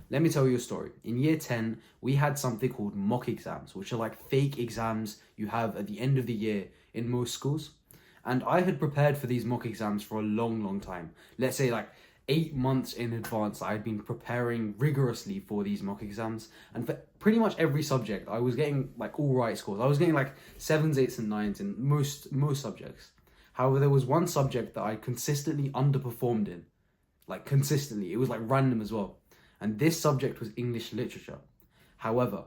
let me tell you a story. In year 10, we had something called mock exams, which are like fake exams you have at the end of the year in most schools. And I had prepared for these mock exams for a long time. Let's say like 8 months in advance, I had been preparing rigorously for these mock exams. And for pretty much every subject, I was getting like all right scores. I was getting like 7s, 8s, and 9s in most subjects. However, there was one subject that I consistently underperformed in. Like consistently. It was like random as well. And this subject was English literature. However,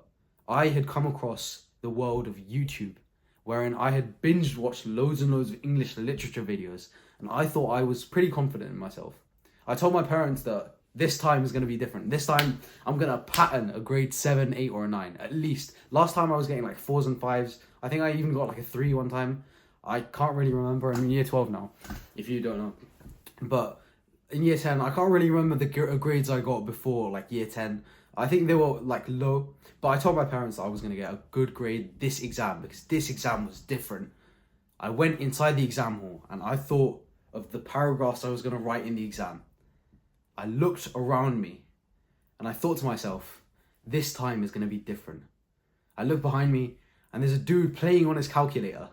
I had come across the world of YouTube, wherein I had binge watched loads and loads of English literature videos, and I thought I was pretty confident in myself. I told my parents that this time is going to be different. This time, I'm going to pattern a grade 7, 8, or a 9, at least. Last time I was getting like 4s and 5s. I think I even got like a 3 one time. I can't really remember. I'm in year 12 now, if you don't know. But in year 10, I can't really remember the grades I got before like year 10. I think they were like low, but I told my parents that I was going to get a good grade this exam because this exam was different. I went inside the exam hall and I thought of the paragraphs I was going to write in the exam. I looked around me and I thought to myself, this time is going to be different. I looked behind me and there's a dude playing on his calculator.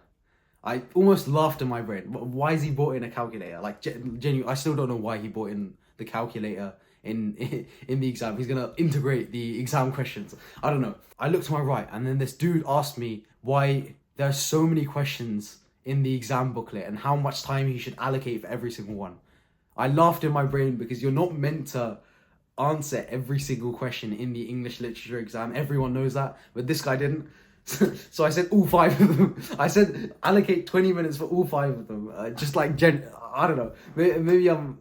I almost laughed in my brain. Why is he bought in a calculator? Like, genuinely, I still don't know why he bought in the calculator in the exam. He's gonna integrate the exam questions. I don't know. I looked to my right and then this dude asked me why there are so many questions in the exam booklet and how much time he should allocate for every single one. I laughed in my brain because you're not meant to answer every single question in the English literature exam. Everyone knows that, but this guy didn't. So I said all 5 of them. I said allocate 20 minutes for all 5 of them. Just like I don't know. Maybe I'm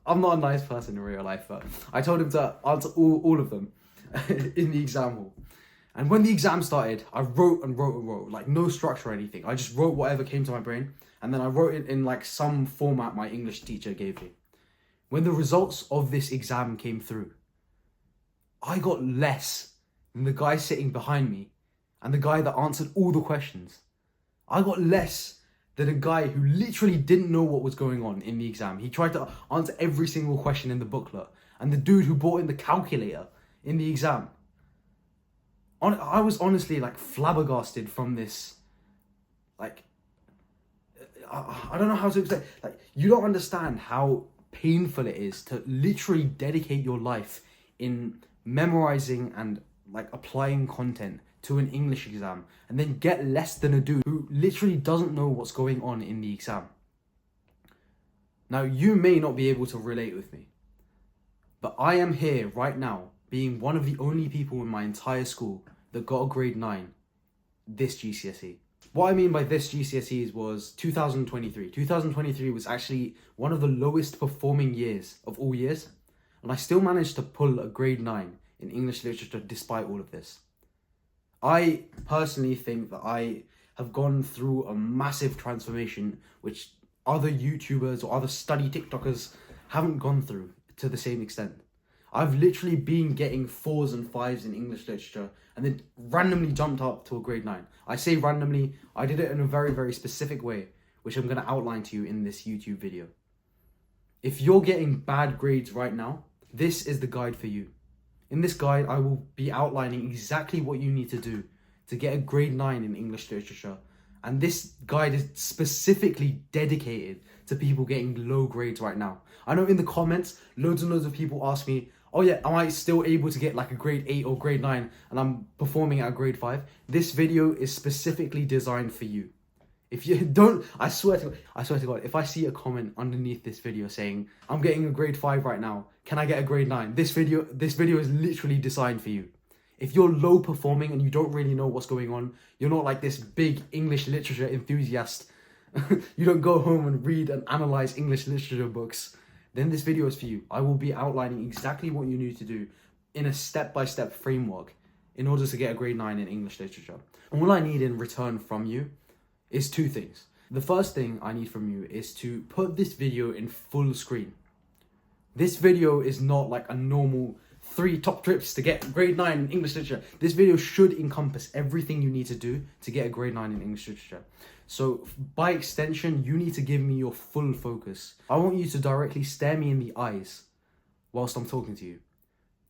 not a nice person in real life, but I told him to answer all of them in the exam hall. And when the exam started, I wrote, like no structure or anything. I just wrote whatever came to my brain, and then I wrote it in like some format my English teacher gave me. When the results of this exam came through, I got less than the guy sitting behind me and the guy that answered all the questions. I got less than a guy who literally didn't know what was going on in the exam. He tried to answer every single question in the booklet. And the dude who brought in the calculator in the exam. I was honestly like flabbergasted from this. Like, I don't know how to explain. Like, you don't understand how painful it is to literally dedicate your life in memorizing and like applying content to an English exam and then get less than a dude who literally doesn't know what's going on in the exam. Now, you may not be able to relate with me, but I am here right now being one of the only people in my entire school that got a grade 9 this GCSE. What I mean by this GCSEs was 2023. 2023 was actually one of the lowest performing years of all years, and I still managed to pull a grade 9 in English literature despite all of this. I personally think that I have gone through a massive transformation which other YouTubers or other study TikTokers haven't gone through to the same extent. I've literally been getting 4s and 5s in English literature and then randomly jumped up to a grade 9. I say randomly, I did it in a very specific way, which I'm going to outline to you in this YouTube video. If you're getting bad grades right now, this is the guide for you. In this guide, I will be outlining exactly what you need to do to get a grade 9 in English literature. And this guide is specifically dedicated to people getting low grades right now. I know in the comments, loads and loads of people ask me, oh yeah, am I still able to get like a grade 8 or grade 9 and I'm performing at a grade 5? This video is specifically designed for you. If you don't, I swear to God, if I see a comment underneath this video saying, I'm getting a grade 5 right now, can I get a grade 9? This video is literally designed for you. If you're low performing and you don't really know what's going on, you're not like this big English literature enthusiast, you don't go home and read and analyze English literature books, then this video is for you. I will be outlining exactly what you need to do in a step-by-step framework in order to get a grade 9 in English literature. All I need in return from you is 2 things. The first thing I need from you is to put this video in full screen. This video is not like a normal 3 top tips to get grade 9 in English literature. This video should encompass everything you need to do to get a grade 9 in English literature. So by extension, you need to give me your full focus. I want you to directly stare me in the eyes whilst I'm talking to you.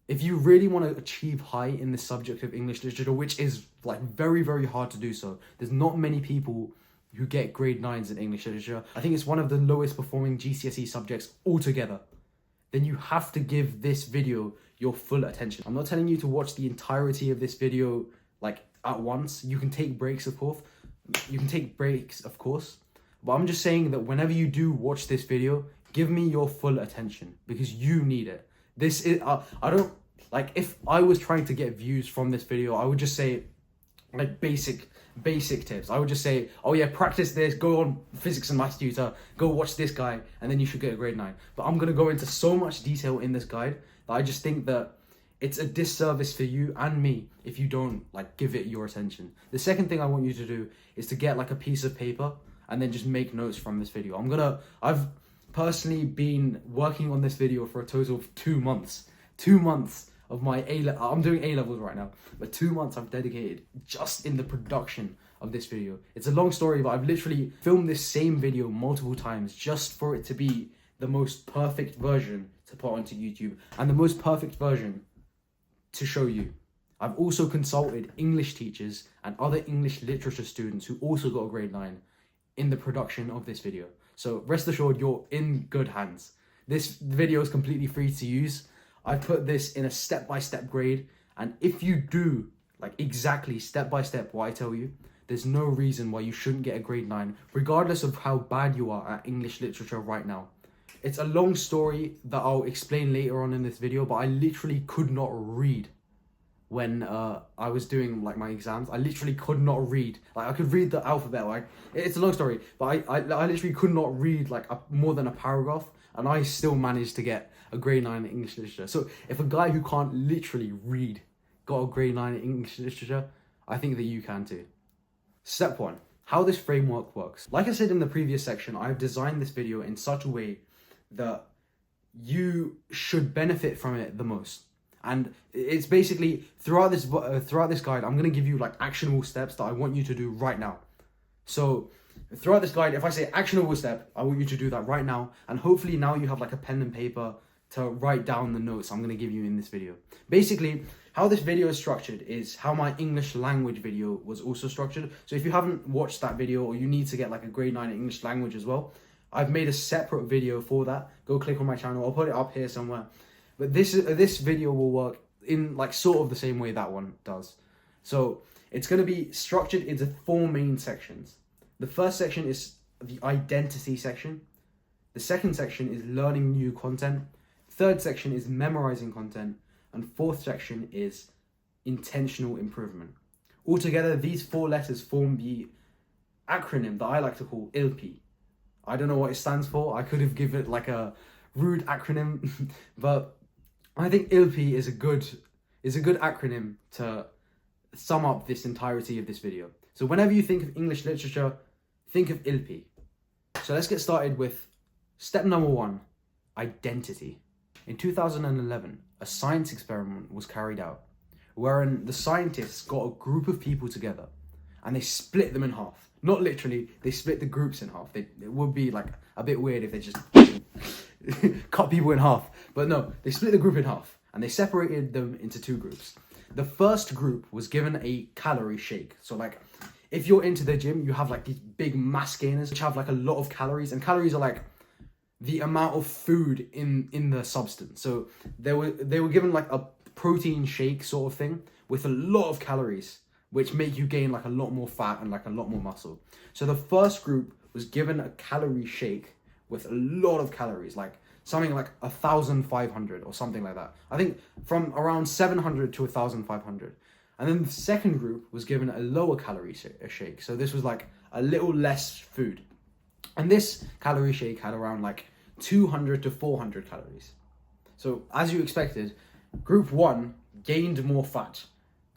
if you really want to achieve high in the subject of English literature, which is like very, very hard to do so, there's not many people who get grade 9s in English literature. I think it's one of the lowest performing GCSE subjects altogether. Then you have to give this video your full attention. I'm not telling you to watch the entirety of this video like at once. You can take breaks, of course. But I'm just saying that whenever you do watch this video, give me your full attention because you need it. This is, I don't, like, if I was trying to get views from this video, I would just say, like, basic tips. I would just say, oh yeah, practice this, go on physics and maths tutor, go watch this guy, and then you should get a grade 9. But I'm going to go into so much detail in this guide that I just think that it's a disservice for you and me if you don't, like, give it your attention. The second thing I want you to do is to get, like, a piece of paper and then just make notes from this video. I've personally been working on this video for a total of 2 months. 2 months of my I'm doing A-levels right now, but 2 months I've dedicated just in the production of this video. It's a long story, but I've literally filmed this same video multiple times just for it to be the most perfect version to put onto YouTube and the most perfect version to show you. I've also consulted English teachers and other English literature students who also got a grade 9 in the production of this video. So rest assured, you're in good hands. This video is completely free to use. I put this in a step-by-step grade, and if you do like exactly step-by-step what I tell you, there's no reason why you shouldn't get a grade 9, regardless of how bad you are at English literature right now. It's a long story that I'll explain later on in this video, but I literally could not read when I was doing like my exams. I literally could not read. Like, I could read the alphabet, like, it's a long story, but I literally could not read like more than a paragraph, and I still managed to get a grade 9 in English literature. So if a guy who can't literally read got a grade 9 in English literature, I think that you can too. Step 1, how this framework works. Like I said in the previous section, I've designed this video in such a way that you should benefit from it the most. And it's basically, throughout this guide, I'm going to give you like actionable steps that I want you to do right now. So throughout this guide, if I say actionable step, I want you to do that right now. And hopefully now you have like a pen and paper to write down the notes I'm going to give you in this video. Basically, how this video is structured is how my English language video was also structured. So if you haven't watched that video, or you need to get like a grade 9 in English language as well, I've made a separate video for that. Go click on my channel. I'll put it up here somewhere. But this video will work in like sort of the same way that one does. So it's going to be structured into 4 main sections. The first section is the identity section. The second section is learning new content. Third section is memorizing content. And fourth section is intentional improvement. Altogether, these 4 letters form the acronym that I like to call ILP. I don't know what it stands for. I could have given it like a rude acronym, but I think ILP is a good acronym to sum up this entirety of this video. So whenever you think of English literature, think of ILP. So let's get started with step number 1, identity. In 2011, a science experiment was carried out, wherein the scientists got a group of people together and they split them in half. Not literally, they split the groups in half. It would be like a bit weird if they just cut people in half. But no, they split the group in half and they separated them into 2 groups. The first group was given a calorie shake. So like, if you're into the gym, you have like these big mass gainers which have like a lot of calories, and calories are like the amount of food in the substance. So they were given like a protein shake sort of thing with a lot of calories, which make you gain like a lot more fat and like a lot more muscle. So the first group was given a calorie shake with a lot of calories, like something like 1,500 or something like that. I think from around 700 to 1,500. And then the second group was given a lower calorie shake. So this was like a little less food. And this calorie shake had around like 200 to 400 calories. So as you expected, group 1 gained more fat,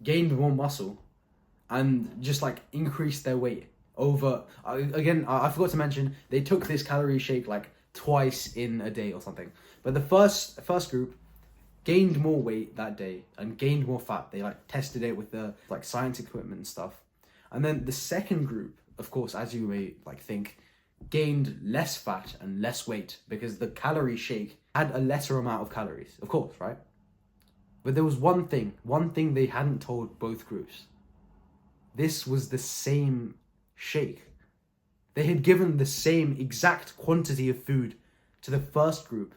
gained more muscle, and just like increased their weight over, again, I forgot to mention, they took this calorie shake like twice in a day or something. But the first group gained more weight that day and gained more fat. They like tested it with the like science equipment and stuff. And then the second group, of course, as you may like think, gained less fat and less weight because the calorie shake had a lesser amount of calories, of course, right? But there was one thing they hadn't told both groups. This was the same shake. They had given the same exact quantity of food to the first group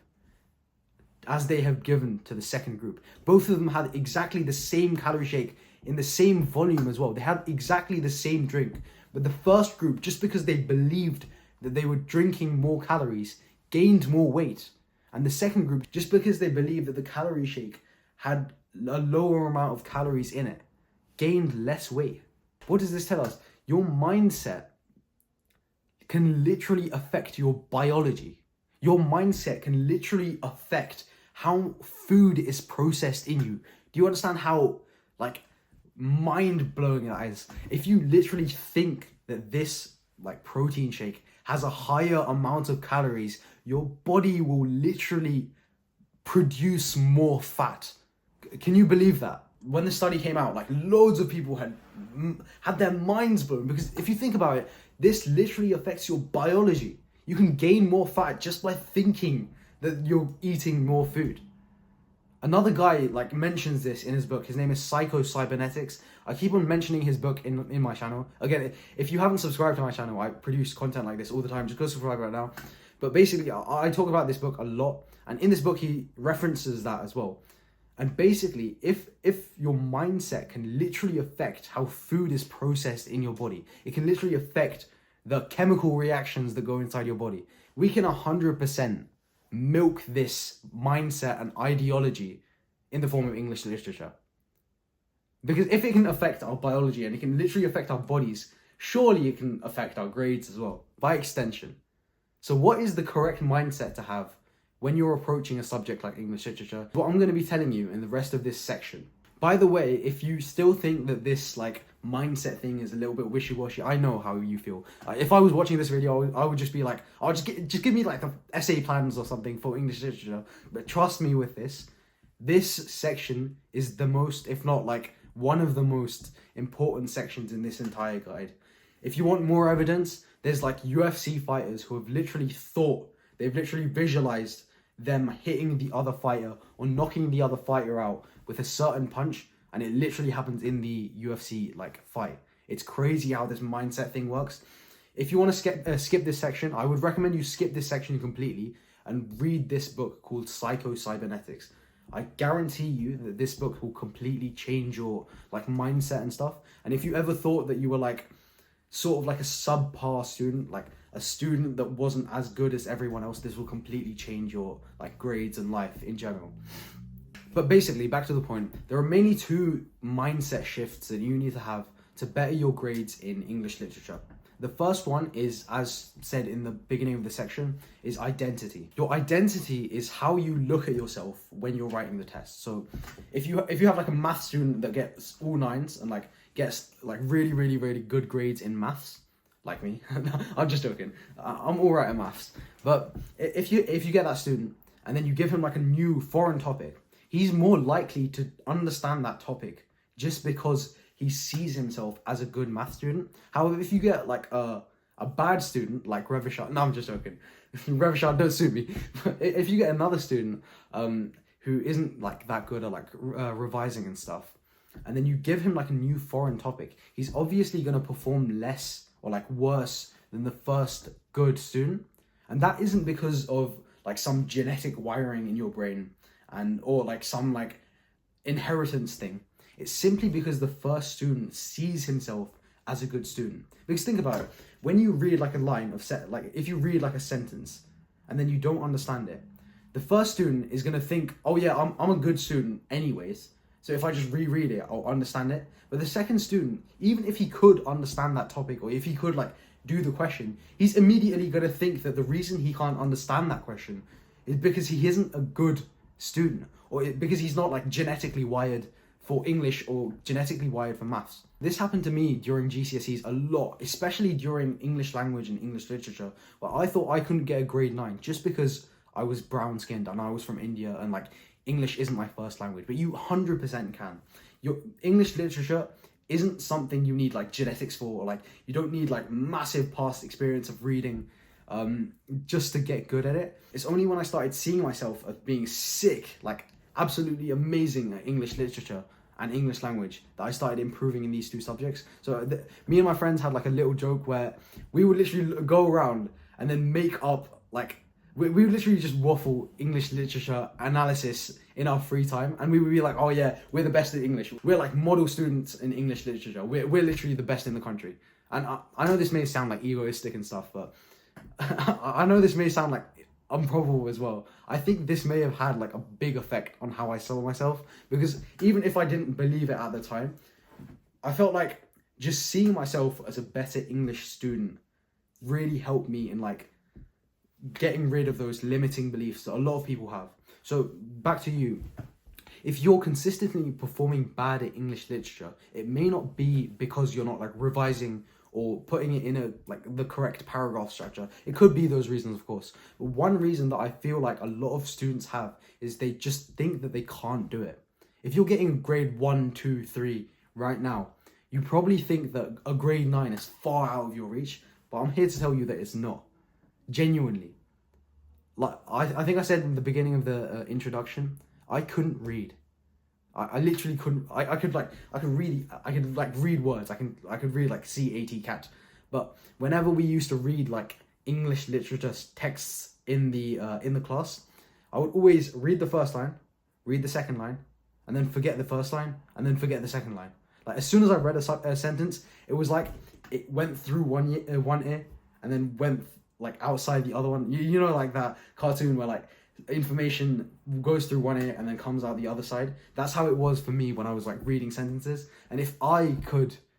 as they have given to the second group. Both of them had exactly the same calorie shake in the same volume as well. They had exactly the same drink. But the first group, just because they believed that they were drinking more calories, gained more weight. And the second group, just because they believed that the calorie shake had a lower amount of calories in it, gained less weight. What does this tell us? Your mindset can literally affect your biology. Your mindset can literally affect how food is processed in you. Do you understand how, like, mind-blowing that is? If you literally think that this, like, protein shake has a higher amount of calories, your body will literally produce more fat. Can you believe that? When the study came out, like, loads of people had their minds blown, because if you think about it, this literally affects your biology. You can gain more fat just by thinking that you're eating more food. Another guy, like, mentions this in his book. His name is Psycho-Cybernetics. I keep on mentioning his book in my channel. Again, if you haven't subscribed to my channel, I produce content like this all the time. Just go subscribe right now. But basically, I talk about this book a lot. And in this book, he references that as well. And basically, if your mindset can literally affect how food is processed in your body, it can literally affect the chemical reactions that go inside your body. We can 100% milk this mindset and ideology in the form of English literature. Because if it can affect our biology and it can literally affect our bodies, surely it can affect our grades as well, by extension. So what is the correct mindset to have when you're approaching a subject like English literature? What I'm going to be telling you in the rest of this section. By the way, if you still think that this, like, mindset thing is a little bit wishy-washy, I know how you feel. If I was watching this video, I would just be like, oh, just give me, like, the essay plans or something for English literature. But trust me with this section is the most, if not, like, one of the most important sections in this entire guide. If you want more evidence, there's, like, UFC fighters who have literally they've literally visualized them hitting the other fighter or knocking the other fighter out with a certain punch, and it literally happens in the UFC, like, fight. It's crazy how this mindset thing works. If you want to skip this section, I would recommend you skip this section completely and read this book called Psycho-Cybernetics. I guarantee you that this book will completely change your, like, mindset and stuff. And if you ever thought that you were, like, sort of like a subpar student, like a student that wasn't as good as everyone else, this will completely change your, like, grades and life in general. But basically, back to the point, there are mainly two mindset shifts that you need to have to better your grades in English literature. The first one is, as said in the beginning of the section, is identity. Your identity is how you look at yourself when you're writing the test. So if you have, like, a math student that gets all 9s and, like, gets, like, really, really, really good grades in maths, like me, I'm just joking, I'm all right at maths. But if you get that student and then you give him, like, a new foreign topic, he's more likely to understand that topic just because he sees himself as a good math student. However, if you get, like, a bad student like Revishad, no, I'm just joking. Revishad, don't sue me. But if you get another student who isn't, like, that good at, like, revising and stuff, and then you give him, like, a new foreign topic, he's obviously going to perform less or, like, worse than the first good student. And that isn't because of, like, some genetic wiring in your brain or, like, some, like, inheritance thing. It's simply because the first student sees himself as a good student. Because think about it, when you read, like, a line of if you read, like, a sentence and then you don't understand it, the first student is going to think, oh yeah, I'm a good student anyways, so if I just reread it, I'll understand it. But the second student, even if he could understand that topic, or if he could, like, do the question, he's immediately going to think that the reason he can't understand that question is because he isn't a good student, or because he's not, like, genetically wired for English or genetically wired for maths. This happened to me during GCSEs a lot, especially during English language and English literature, where I thought I couldn't get a grade 9 just because I was brown skinned and I was from India and, like, English isn't my first language. But you 100% can. Your English literature isn't something you need, like, genetics for, or, like, you don't need, like, massive past experience of reading just to get good at it. It's only when I started seeing myself as being sick, like, absolutely amazing at English literature and English language that I started improving in these two subjects. So me and my friends had like a little joke where we would literally go around and then make up like we would literally just waffle English literature analysis in our free time, and we would be like, oh yeah, we're the best at English. We're like model students in English literature. We're literally the best in the country. And I know this may sound like egoistic and stuff, but I know this may sound like improbable as well. I think this may have had like a big effect on how I saw myself, because even if I didn't believe it at the time, I felt like just seeing myself as a better English student really helped me in like getting rid of those limiting beliefs that a lot of people have. So back to you. If you're consistently performing bad at English literature, it may not be because you're not like revising or putting it in a like the correct paragraph structure. It could be those reasons, of course. But one reason that I feel like a lot of students have is they just think that they can't do it. If you're getting grade 1, 2, 3 right now, you probably think that a grade 9 is far out of your reach, but I'm here to tell you that it's not. Genuinely. Like I think I said in the beginning of the introduction, I couldn't read. I literally couldn't. I could read words. I could read like CAT cat. But whenever we used to read like English literature texts in the class, I would always read the first line, read the second line, and then forget the first line, and then forget the second line. Like as soon as I read a sentence, it was like it went through one ear and then went like outside the other one. You know, like that cartoon where like information goes through one ear and then comes out the other side. That's how it was for me when I was like reading sentences. And if I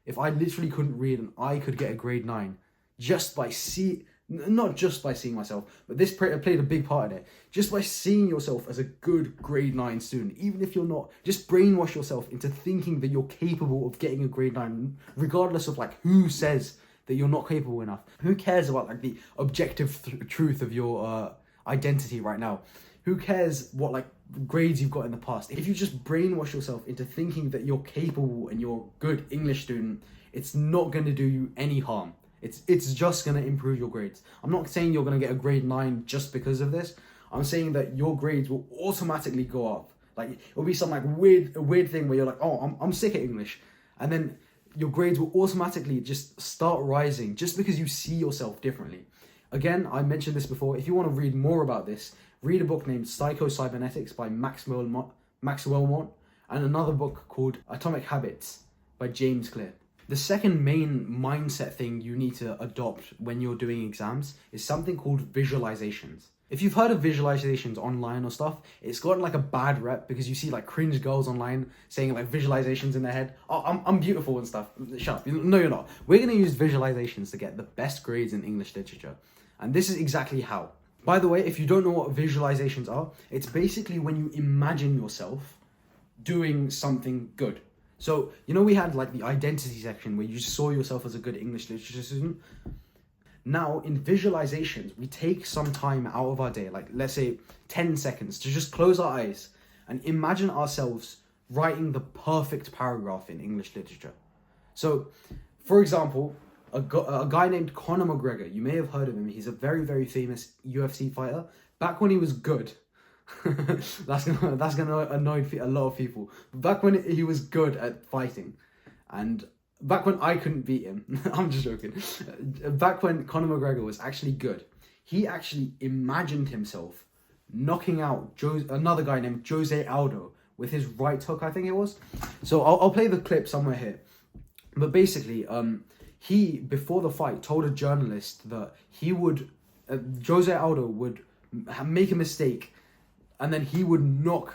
literally couldn't read and I could get a grade 9 just by not just by seeing myself, but this played a big part in it. Just by seeing yourself as a good grade 9 student, even if you're not, just brainwash yourself into thinking that you're capable of getting a grade 9, regardless of like who says that you're not capable enough. Who cares about like the objective truth of your identity right now? Who cares what like grades you've got in the past? If you just brainwash yourself into thinking that you're capable and you're a good English student, it's not going to do you any harm. It's just going to improve your grades. I'm not saying you're going to get a grade 9 just because of this. I'm saying that your grades will automatically go up. Like it'll be some like weird thing where you're like, oh, I'm sick at English, and then your grades will automatically just start rising just because you see yourself differently. Again, I mentioned this before. If you want to read more about this, read a book named Psycho-Cybernetics by Maxwell Mott, and another book called Atomic Habits by James Clear. The second main mindset thing you need to adopt when you're doing exams is something called visualizations. If you've heard of visualizations online or stuff, it's gotten like a bad rep because you see like cringe girls online saying like visualizations in their head. Oh, I'm beautiful and stuff. Shut up. No, you're not. We're going to use visualizations to get the best grades in English literature. And this is exactly how. By the way, if you don't know what visualizations are, it's basically when you imagine yourself doing something good. So, you know, we had like the identity section where you just saw yourself as a good English literature student. Now, in visualizations, we take some time out of our day, like let's say 10 seconds, to just close our eyes and imagine ourselves writing the perfect paragraph in English literature. So, for example, a guy named Conor McGregor, you may have heard of him. He's a very, very famous UFC fighter. Back when he was good, that's gonna annoy a lot of people. But back when he was good at fighting, and back when I couldn't beat him, I'm just joking. Back when Conor McGregor was actually good, he actually imagined himself knocking out another guy named Jose Aldo with his right hook, I think it was. So I'll play the clip somewhere here. But basically, he, before the fight, told a journalist that he would, Jose Aldo would make a mistake, and then he would knock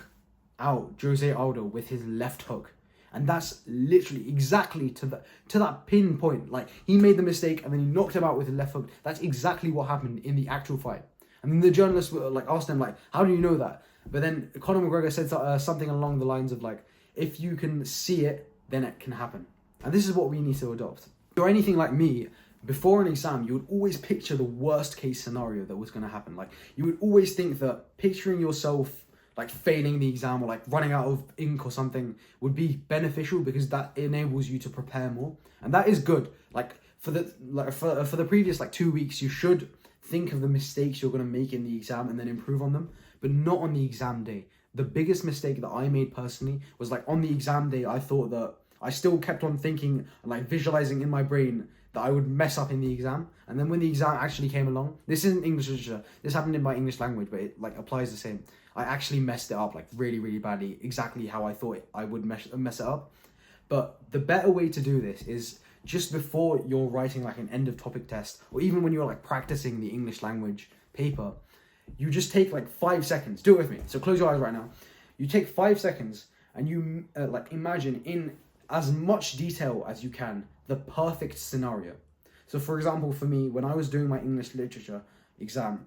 out Jose Aldo with his left hook. And that's literally exactly to that pinpoint. Like, he made the mistake and then he knocked him out with his left hook. That's exactly what happened in the actual fight. And then the journalist like asked him, like, how do you know that? But then Conor McGregor said something along the lines of like, if you can see it, then it can happen. And this is what we need to adopt. If you're anything like me, before an exam, you would always picture the worst case scenario that was going to happen. Like, you would always think that picturing yourself like failing the exam or like running out of ink or something would be beneficial because that enables you to prepare more. And that is good. Like for the previous like 2 weeks, you should think of the mistakes you're going to make in the exam and then improve on them, but not on the exam day. The biggest mistake that I made personally was like on the exam day, I thought that I still kept on thinking and like visualizing in my brain that I would mess up in the exam. And then when the exam actually came along, this isn't English literature, this happened in my English language, but it like applies the same. I actually messed it up like really, really badly, exactly how I thought I would mess it up. But the better way to do this is just before you're writing like an end of topic test, or even when you're like practicing the English language paper, you just take like 5 seconds. Do it with me. So close your eyes right now. You take 5 seconds and you like imagine in as much detail as you can the perfect scenario. So for example, for me, when I was doing my English literature exam,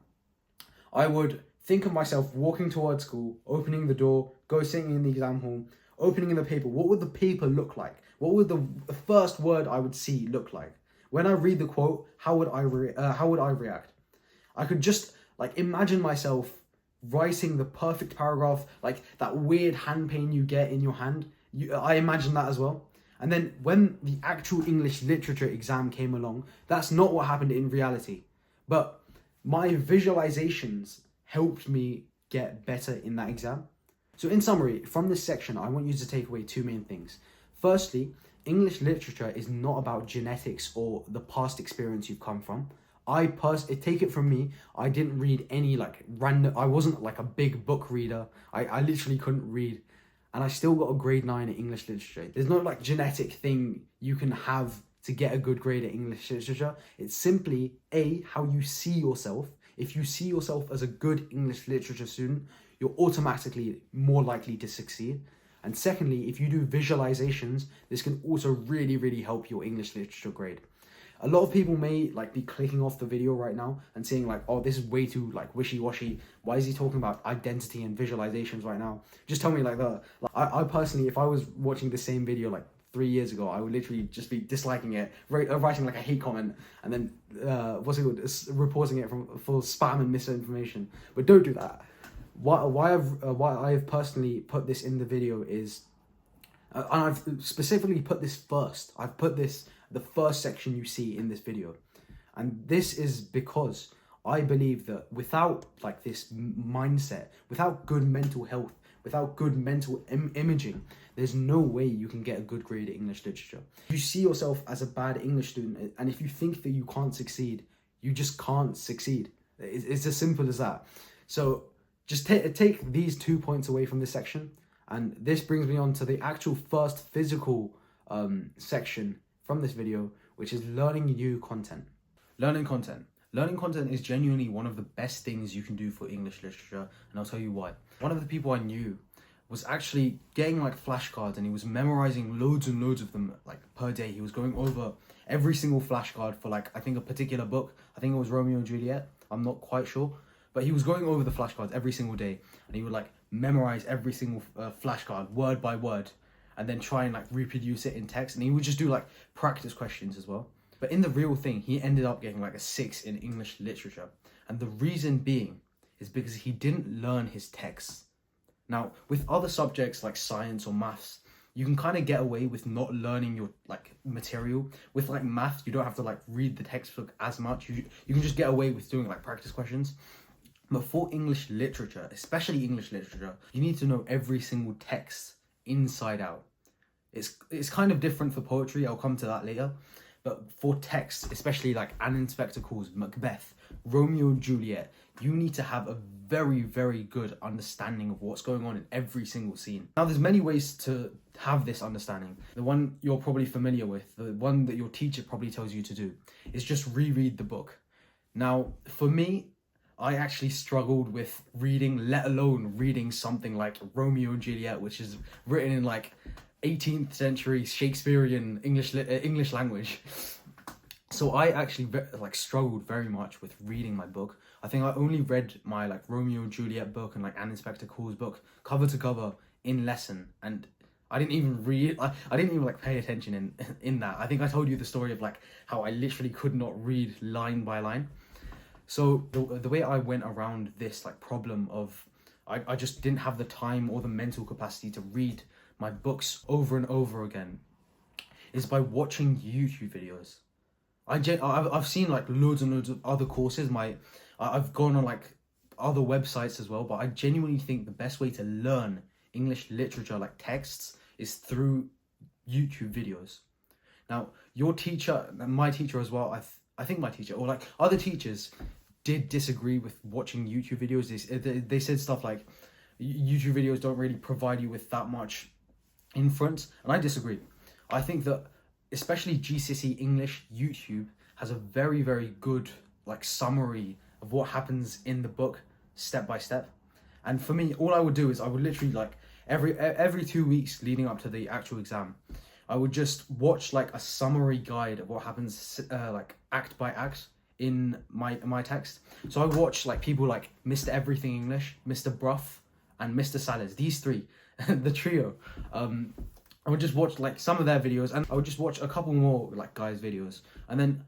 I would think of myself walking towards school, opening the door, go sitting in the exam hall, opening the paper. What would the paper look like? What would the first word I would see look like? When I read the quote, how would I react? I could just like imagine myself writing the perfect paragraph, like that weird hand pain you get in your hand. I imagine that as well. And then when the actual English literature exam came along, that's not what happened in reality. But my visualizations helped me get better in that exam. So in summary, from this section, I want you to take away 2 main things. Firstly, English literature is not about genetics or the past experience you've come from. Take it from me, I didn't read any like random, I wasn't like a big book reader. I literally couldn't read. And I still got a grade 9 in English literature. There's no like genetic thing you can have to get a good grade at English literature. It's simply how you see yourself. If you see yourself as a good English literature student, you're automatically more likely to succeed. And secondly, if you do visualizations, this can also really, really help your English literature grade. A lot of people may like be clicking off the video right now and saying like, oh, this is way too like wishy-washy. Why is he talking about identity and visualizations right now? Just tell me like that. Like, I personally, if I was watching the same video like 3 years ago, I would literally just be disliking it, writing like a hate comment, and then reporting it for spam and misinformation. But don't do that. Why I've personally put this in the video is, and I've specifically put this first. I've put this the first section you see in this video, and this is because I believe that without like this mindset, without good mental health, without good mental imaging, there's no way you can get a good grade at English literature. You see yourself as a bad English student, and if you think that you can't succeed, you just can't succeed. It's as simple as that. So just take these 2 points away from this section, and this brings me on to the actual first physical section from this video, which is learning new content. Learning content. Learning content is genuinely one of the best things you can do for English literature, and I'll tell you why. One of the people I knew was actually getting like flashcards, and he was memorizing loads and loads of them like per day. He was going over every single flashcard for like, I think a particular book. I think it was Romeo and Juliet. I'm not quite sure. But he was going over the flashcards every single day, and he would like memorize every single flashcard word by word, and then try and like reproduce it in text. And he would just do like practice questions as well. But in the real thing, he ended up getting like a 6 in English literature. And the reason being is because he didn't learn his texts. Now, with other subjects like science or maths, you can kind of get away with not learning your like material. With like math, you don't have to like read the textbook as much. You can just get away with doing like practice questions. But for English literature, especially English literature, you need to know every single text inside out. It's kind of different for poetry. I'll come to that later. But for text, especially like An Inspector Calls, Macbeth, Romeo and Juliet, you need to have a very, very good understanding of what's going on in every single scene. Now, there's many ways to have this understanding. The one you're probably familiar with, the one that your teacher probably tells you to do, is just reread the book. Now, for me, I actually struggled with reading, let alone reading something like Romeo and Juliet, which is written in like 18th century Shakespearean English language. So I actually like struggled very much with reading my book. I think I only read my like Romeo and Juliet book and like An Inspector Calls book cover to cover in lesson, and I didn't even read. I didn't even like pay attention in that. I think I told you the story of like how I literally could not read line by line. So the way I went around this like problem of I just didn't have the time or the mental capacity to read my books over and over again is by watching YouTube videos. I've seen like loads and loads of other courses. I've gone on like other websites as well, but I genuinely think the best way to learn English literature, like texts, is through YouTube videos. Now, your teacher, and my teacher as well, I think my teacher, or like other teachers, did disagree with watching YouTube videos. They said stuff like YouTube videos don't really provide you with that much inference, and I disagree. I think that especially GCSE English YouTube has a very, very good like summary of what happens in the book step by step. And for me, all I would do is I would literally like every 2 weeks leading up to the actual exam, I would just watch like a summary guide of what happens like act by act in my text. So I watch like people like Mr. Everything English, Mr. Bruff, and Mr. Salas. These three, the trio. I would just watch like some of their videos, and I would just watch a couple more like guys' videos, and then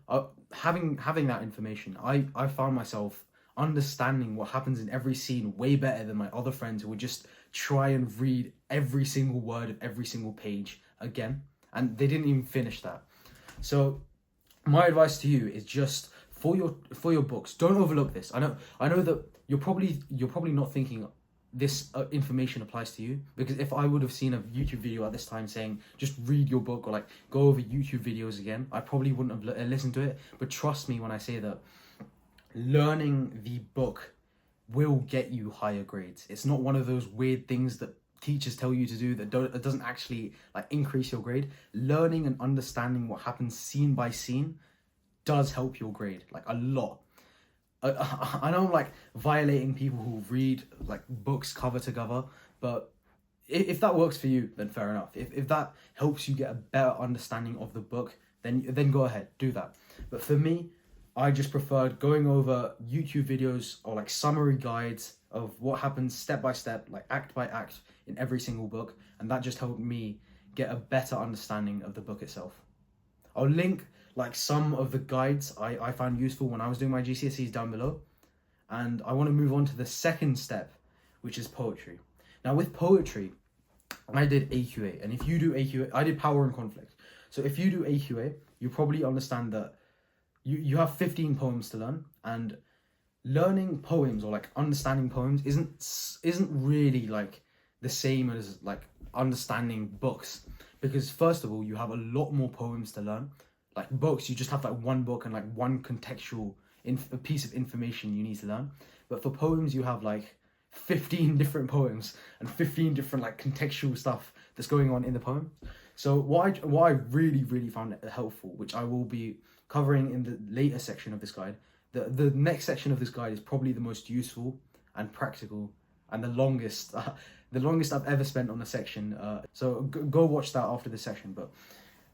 having that information, I found myself understanding what happens in every scene way better than my other friends who would just try and read every single word of every single page again, and they didn't even finish that. So my advice to you is just for your books, don't overlook this. I know that you're probably not thinking this information applies to you, because if I would have seen a YouTube video at this time saying just read your book or like go over YouTube videos again, I probably wouldn't have listened to it. But trust me when I say that learning the book will get you higher grades. It's not one of those weird things that teachers tell you to do that doesn't actually like increase your grade. Learning and understanding what happens scene by scene does help your grade like a lot. I know I'm like violating people who read like books cover to cover, but if that works for you, then fair enough. If that helps you get a better understanding of the book, then go ahead, do that. But for me, I just preferred going over YouTube videos or like summary guides of what happens step by step, like act by act in every single book, and that just helped me get a better understanding of the book itself. I'll link like some of the guides I found useful when I was doing my GCSEs down below. And I want to move on to the second step, which is poetry. Now with poetry, I did AQA, and if you do AQA, I did Power and Conflict. So if you do AQA, you probably understand that you have 15 poems to learn, and learning poems or like understanding poems isn't really like the same as like understanding books, because first of all, you have a lot more poems to learn. Like books, you just have like one book and like one contextual piece of information you need to learn. But for poems, you have like 15 different poems and 15 different like contextual stuff that's going on in the poem. So what I really found helpful, which I will be covering in the later section of this guide, the next section of this guide is probably the most useful and practical and the longest I've ever spent on a section. So go watch that after this section. But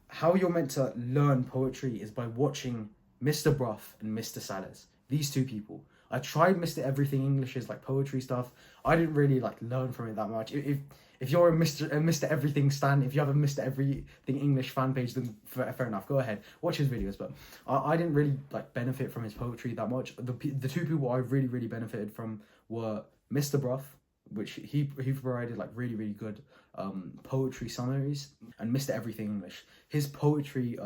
how you're meant to learn poetry is by watching Mr. Bruff and Mr. Salas. These two people. I tried Mr. Everything English's like poetry stuff. I didn't really like learn from it that much. If you're a Mr. Everything stan, if you have a Mr. Everything English fan page, then fair enough, go ahead, watch his videos. But I didn't really like benefit from his poetry that much. The two people I really benefited from were Mr. Bruff, which he provided like really good poetry summaries, and Mr. Everything English. His poetry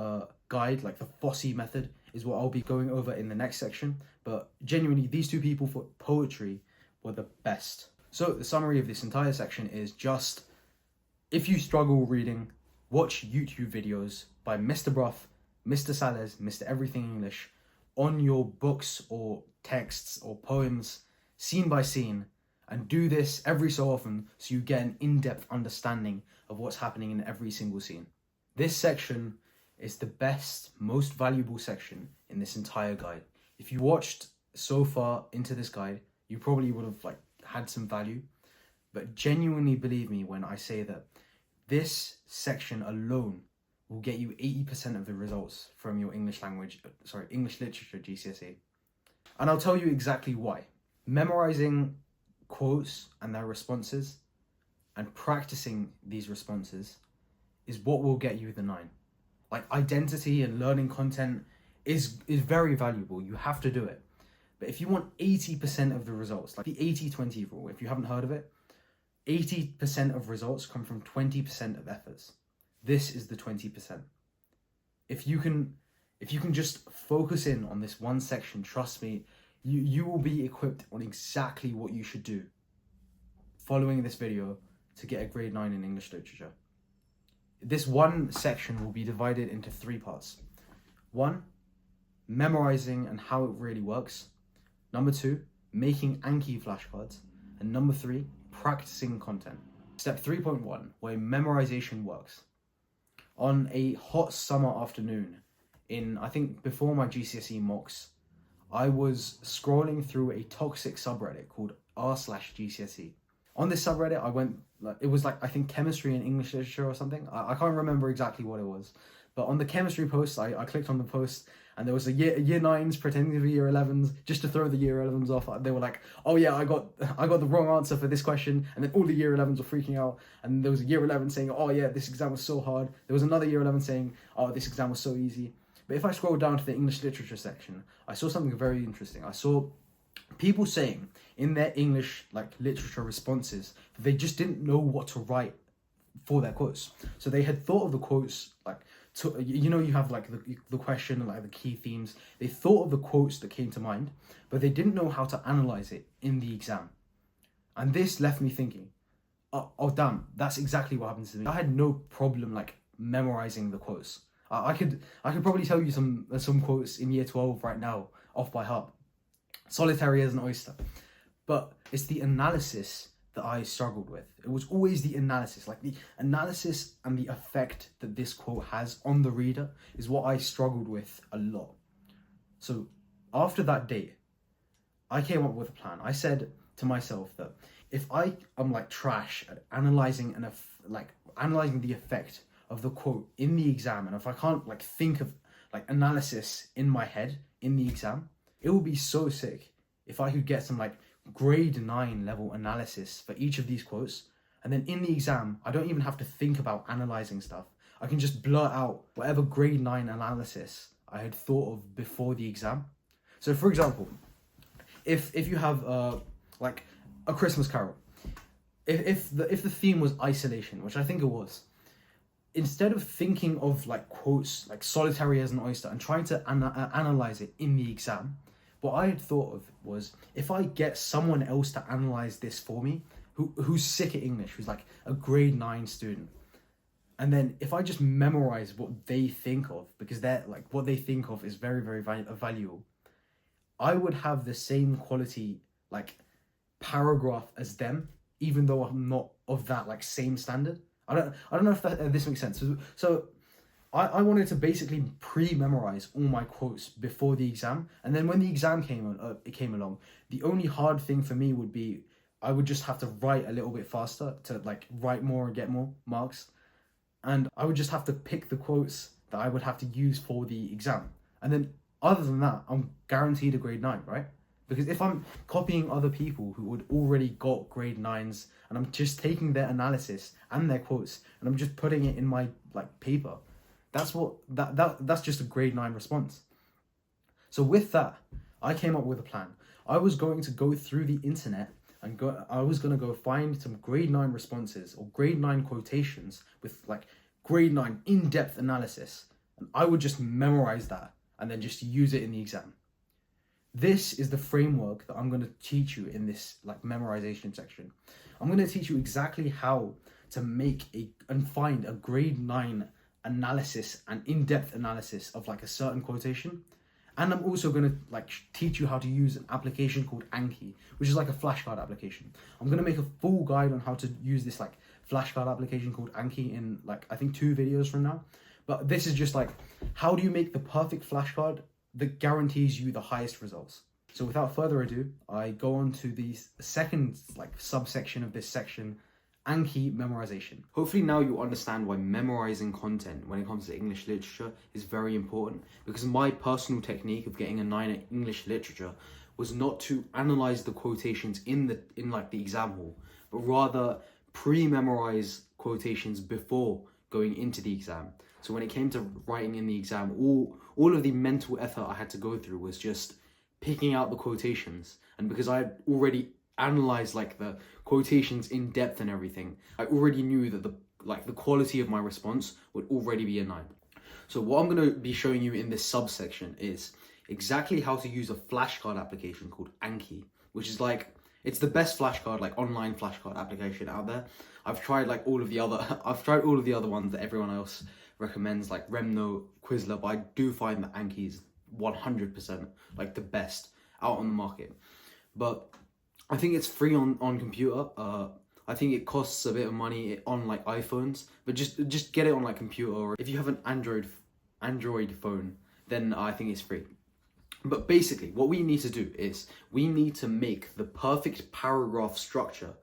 guide, like the Fosse method, is what I'll be going over in the next section. But genuinely, these two people for poetry were the best. So the summary of this entire section is just, if you struggle reading, watch YouTube videos by Mr. Bruff, Mr. Salas, Mr. Everything English on your books or texts or poems, scene by scene, and do this every so often so you get an in-depth understanding of what's happening in every single scene. This section is the best, most valuable section in this entire guide. If you watched so far into this guide, you probably would have like had some value, but genuinely believe me when I say that this section alone will get you 80% of the results from your English literature GCSE. And I'll tell you exactly why. Memorizing quotes and their responses and practicing these responses is what will get you the 9. Like identity and learning content is very valuable. You have to do it. But if you want 80% of the results, like the 80-20 rule, if you haven't heard of it, 80% of results come from 20% of efforts. This is the 20%. If you can just focus in on this one section, trust me, You will be equipped on exactly what you should do following this video to get a grade 9 in English literature. This one section will be divided into 3 parts. 1, memorizing and how it really works. Number 2, making Anki flashcards. And number 3, practicing content. Step 3.1, where memorization works. On a hot summer afternoon, I think before my GCSE mocks, I was scrolling through a toxic subreddit called r/GCSE. On this subreddit, it was I think chemistry and English literature or something. I can't remember exactly what it was. But on the chemistry post, I clicked on the post, and there was a year 9s pretending to be year 11s just to throw the year 11s off. They were like, oh yeah, I got the wrong answer for this question. And then all the year 11s were freaking out. And there was a year 11 saying, oh yeah, this exam was so hard. There was another year 11 saying, oh, this exam was so easy. But if I scroll down to the English literature section, I saw something very interesting. I saw people saying in their English literature responses that they just didn't know what to write for their quotes. So they had thought of the quotes you have the question and the key themes. They thought of the quotes that came to mind, but they didn't know how to analyze it in the exam. And this left me thinking, oh damn, that's exactly what happened to me. I had no problem memorizing the quotes. I could probably tell you some quotes in year 12 right now off by heart. Solitary as an oyster. But it's the analysis that I struggled with. It was always the analysis. The analysis and the effect that this quote has on the reader is what I struggled with a lot. So after that date, I came up with a plan. I said to myself that if I'm trash at analyzing analyzing the effect of the quote in the exam, and if I can't think of analysis in my head in the exam, it would be so sick if I could get some grade 9 level analysis for each of these quotes, and then in the exam I don't even have to think about analyzing stuff. I can just blurt out whatever grade 9 analysis I had thought of before the exam. So for example, if you have a Christmas Carol, if the theme was isolation, which I think it was, instead of thinking of quotes solitary as an oyster and trying to analyze it in the exam, what I had thought of was, if I get someone else to analyze this for me, who's sick at English, who's a grade 9 student, and then if I just memorize what they think of, because they're what they think of is very, very valuable, I would have the same quality paragraph as them, even though I'm not of that same standard. I don't know if this makes sense. So I wanted to basically pre-memorize all my quotes before the exam, and then when the exam came along, the only hard thing for me would be I would just have to write a little bit faster to write more and get more marks, and I would just have to pick the quotes that I would have to use for the exam, and then other than that, I'm guaranteed a grade 9, right? Because if I'm copying other people who would already got grade 9s, and I'm just taking their analysis and their quotes, and I'm just putting it in my paper, that's just a grade 9 response. So with that, I came up with a plan. I was going to go through the internet and I was going to go find some grade 9 responses or grade 9 quotations with grade 9 in-depth analysis, and I would just memorize that and then just use it in the exam. This is the framework that I'm going to teach you in this memorization section. I'm going to teach you exactly how to make and find a grade 9 analysis and in-depth analysis of a certain quotation. And I'm also going to teach you how to use an application called Anki, which is a flashcard application. I'm going to make a full guide on how to use this flashcard application called Anki in I think 2 videos from now. But this is just how do you make the perfect flashcard that guarantees you the highest results. So without further ado, I go on to the second subsection of this section, Anki memorization. Hopefully now you understand why memorizing content when it comes to English literature is very important, because my personal technique of getting a 9 at English literature was not to analyze the quotations in the exam hall, but rather pre-memorize quotations before going into the exam. So when it came to writing in the exam, all of the mental effort I had to go through was just picking out the quotations. And because I had already analyzed the quotations in depth and everything, I already knew that the quality of my response would already be a 9. So what I'm going to be showing you in this subsection is exactly how to use a flashcard application called Anki, which is like, it's the best flashcard, like online flashcard application out there. I've tried like all of the other, I've tried all of the other ones that everyone else recommends, like Remno, Quizlet, but I do find that Anki is 100% like the best out on the market. But I think it's free on computer. I think it costs a bit of money on like iPhones, but just get it on like computer, or if you have an Android phone, then I think it's free. But basically, what we need to do is we need to make the perfect paragraph structure